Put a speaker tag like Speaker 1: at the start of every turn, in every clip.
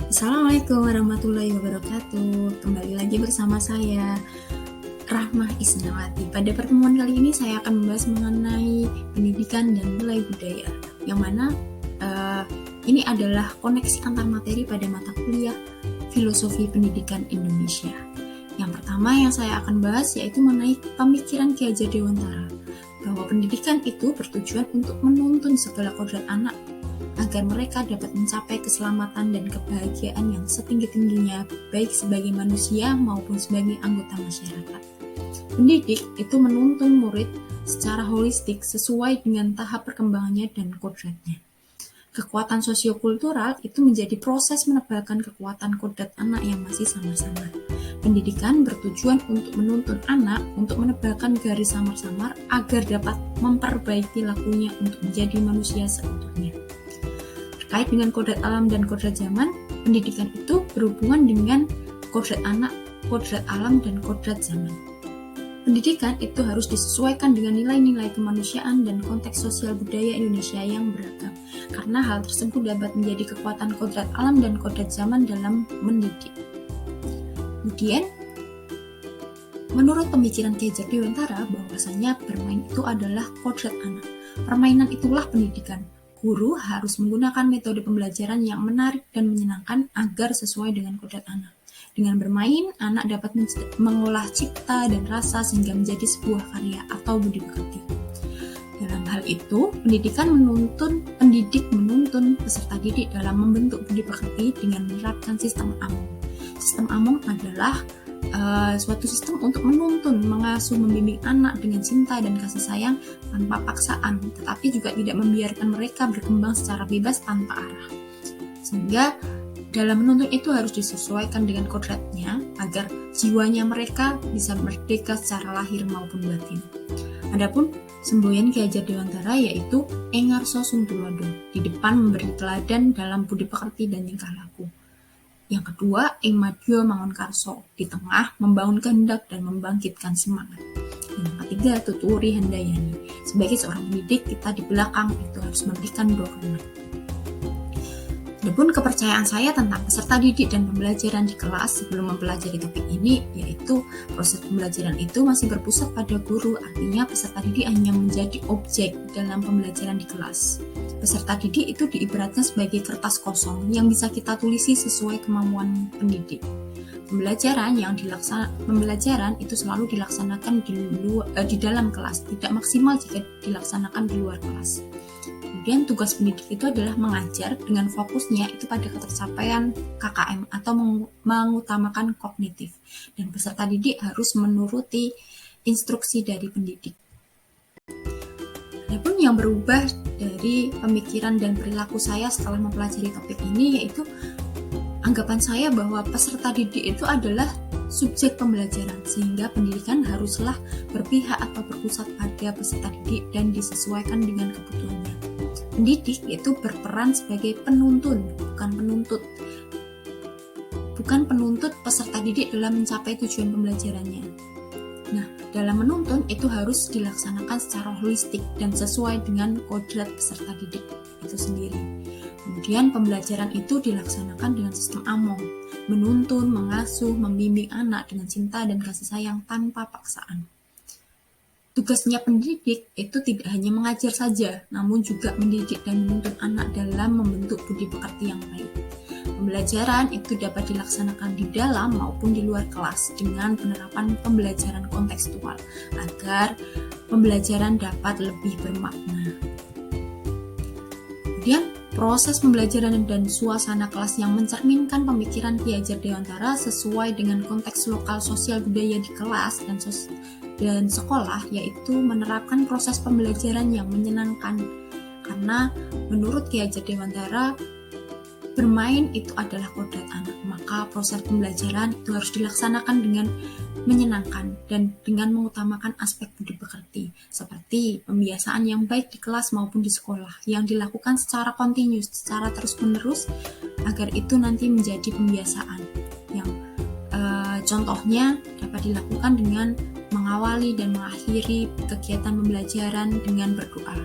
Speaker 1: Assalamualaikum warahmatullahi wabarakatuh. Kembali lagi bersama saya, Rahmah Isnawati. Pada pertemuan kali ini saya akan membahas mengenai pendidikan dan nilai budaya, yang mana ini adalah koneksi antar materi pada mata kuliah Filosofi Pendidikan Indonesia. Yang pertama yang saya akan bahas yaitu mengenai pemikiran Ki Hajar Dewantara, bahwa pendidikan itu bertujuan untuk menuntun segala kodrat anak agar mereka dapat mencapai keselamatan dan kebahagiaan yang setinggi-tingginya, baik sebagai manusia maupun sebagai anggota masyarakat. Pendidik itu menuntun murid secara holistik sesuai dengan tahap perkembangannya dan kodratnya. Kekuatan sosiokultural itu menjadi proses menebalkan kekuatan kodrat anak yang masih samar-samar. Pendidikan bertujuan untuk menuntun anak untuk menebalkan garis samar-samar agar dapat memperbaiki lakunya untuk menjadi manusia seutuhnya. Terkait dengan kodrat alam dan kodrat zaman, pendidikan itu berhubungan dengan kodrat anak, kodrat alam, dan kodrat zaman. Pendidikan itu harus disesuaikan dengan nilai-nilai kemanusiaan dan konteks sosial budaya Indonesia yang beragam, karena hal tersebut dapat menjadi kekuatan kodrat alam dan kodrat zaman dalam mendidik. Kemudian, menurut pemikiran Ki Hajar Dewantara, bahwasanya bermain itu adalah kodrat anak. Permainan itulah pendidikan. Guru harus menggunakan metode pembelajaran yang menarik dan menyenangkan agar sesuai dengan kodrat anak. Dengan bermain, anak dapat mengolah cipta dan rasa sehingga menjadi sebuah karya atau budi pekerti. Dalam hal itu, pendidik menuntun peserta didik dalam membentuk budi pekerti dengan menerapkan sistem Among. Sistem Among adalah suatu sistem untuk menuntun, mengasuh, membimbing anak dengan cinta dan kasih sayang tanpa paksaan, tetapi juga tidak membiarkan mereka berkembang secara bebas tanpa arah. Sehingga dalam menuntun itu harus disesuaikan dengan kodratnya agar jiwanya mereka bisa merdeka secara lahir maupun batin. Adapun semboyan Ki Hajar Dewantara yaitu Engarso Sungtulodo, di depan memberi teladan dalam budi pekerti dan tingkah laku. Yang kedua, Ing Madya Mangunkarso, di tengah membangun kehendak dan membangkitkan semangat. Dan yang ketiga, Tuturi Handayani, sebagai seorang pendidik kita di belakang itu harus memberikan dorongan. Adapun kepercayaan saya tentang peserta didik dan pembelajaran di kelas sebelum mempelajari topik ini, yaitu proses pembelajaran itu masih berpusat pada guru, artinya peserta didik hanya menjadi objek dalam pembelajaran di kelas. Peserta didik itu diibaratkan sebagai kertas kosong yang bisa kita tulisi sesuai kemampuan pendidik. Pembelajaran itu selalu dilaksanakan di dalam kelas, tidak maksimal jika dilaksanakan di luar kelas. Kemudian tugas pendidik itu adalah mengajar dengan fokusnya itu pada ketercapaian KKM atau mengutamakan kognitif, dan peserta didik harus menuruti instruksi dari pendidik. Adapun yang berubah dari pemikiran dan perilaku saya setelah mempelajari topik ini yaitu anggapan saya bahwa peserta didik itu adalah subjek pembelajaran, sehingga pendidikan haruslah berpihak atau berpusat pada peserta didik dan disesuaikan dengan kebutuhannya. Pendidik itu berperan sebagai penuntun, bukan penuntut peserta didik dalam mencapai tujuan pembelajarannya. Nah, dalam menuntun itu harus dilaksanakan secara holistik dan sesuai dengan kodrat peserta didik itu sendiri. Kemudian pembelajaran itu dilaksanakan dengan sistem Among, menuntun, mengasuh, membimbing anak dengan cinta dan kasih sayang tanpa paksaan. Tugasnya pendidik itu tidak hanya mengajar saja, namun juga mendidik dan menuntun anak dalam membentuk budi pekerti yang baik. Pembelajaran itu dapat dilaksanakan di dalam maupun di luar kelas dengan penerapan pembelajaran kontekstual agar pembelajaran dapat lebih bermakna. Kemudian, proses pembelajaran dan suasana kelas yang mencerminkan pemikiran Ki Hajar Dewantara sesuai dengan konteks lokal sosial budaya di kelas dan sekolah, yaitu menerapkan proses pembelajaran yang menyenangkan. Karena menurut Ki Hajar Dewantara, bermain itu adalah kodrat anak, maka proses pembelajaran itu harus dilaksanakan dengan menyenangkan dan dengan mengutamakan aspek budi pekerti, seperti pembiasaan yang baik di kelas maupun di sekolah, yang dilakukan secara kontinu, secara terus-menerus, agar itu nanti menjadi pembiasaan. Yang contohnya dapat dilakukan dengan mengawali dan mengakhiri kegiatan pembelajaran dengan berdoa.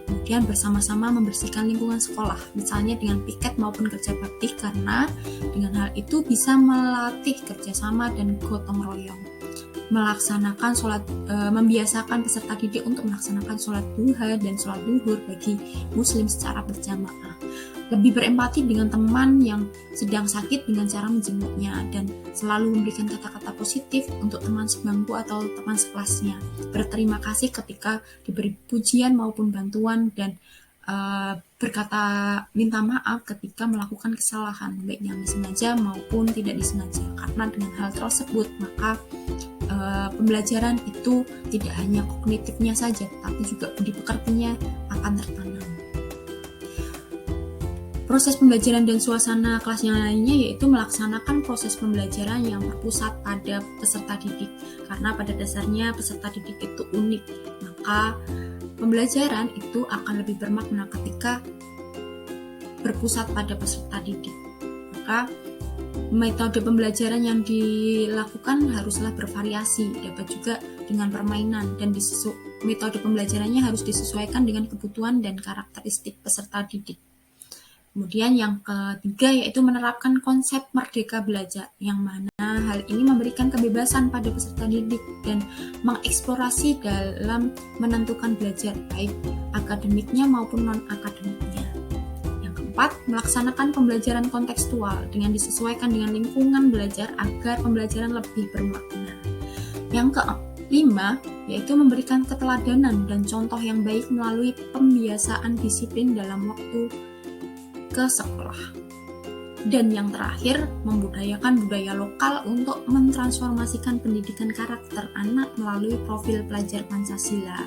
Speaker 1: Kemudian bersama-sama membersihkan lingkungan sekolah, misalnya dengan piket maupun kerja bakti, karena dengan hal itu bisa melatih kerjasama dan gotong royong. Melaksanakan membiasakan peserta didik untuk melaksanakan sholat duha dan sholat duhur bagi muslim secara berjamaah. Lebih berempati dengan teman yang sedang sakit dengan cara menjenguknya, dan selalu memberikan kata-kata positif untuk teman sebangku atau teman sekelasnya. Berterima kasih ketika diberi pujian maupun bantuan, dan berkata minta maaf ketika melakukan kesalahan, baik yang disengaja maupun tidak disengaja. Karena dengan hal tersebut, maka pembelajaran itu tidak hanya kognitifnya saja, tapi juga budi pekertinya akan tertanam. Proses pembelajaran dan suasana kelas yang lainnya yaitu melaksanakan proses pembelajaran yang berpusat pada peserta didik. Karena pada dasarnya peserta didik itu unik, maka pembelajaran itu akan lebih bermakna ketika berpusat pada peserta didik. Maka metode pembelajaran yang dilakukan haruslah bervariasi, dapat juga dengan permainan, dan metode pembelajarannya harus disesuaikan dengan kebutuhan dan karakteristik peserta didik. Kemudian yang ketiga yaitu menerapkan konsep merdeka belajar, yang mana hal ini memberikan kebebasan pada peserta didik dan mengeksplorasi dalam menentukan belajar, baik akademiknya maupun non-akademiknya. Yang keempat, melaksanakan pembelajaran kontekstual dengan disesuaikan dengan lingkungan belajar agar pembelajaran lebih bermakna. Yang kelima, yaitu memberikan keteladanan dan contoh yang baik melalui pembiasaan disiplin dalam waktu ke sekolah. Dan yang terakhir, membudayakan budaya lokal untuk mentransformasikan pendidikan karakter anak melalui profil pelajar Pancasila.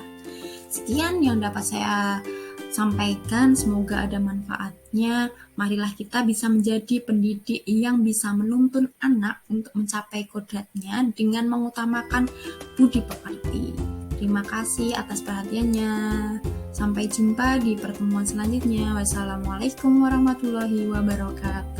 Speaker 1: Sekian yang dapat saya sampaikan, semoga ada manfaatnya. Marilah kita bisa menjadi pendidik yang bisa menuntun anak untuk mencapai kodratnya dengan mengutamakan budi pekerti. Terima kasih atas perhatiannya. Sampai jumpa di pertemuan selanjutnya. Wassalamualaikum warahmatullahi wabarakatuh.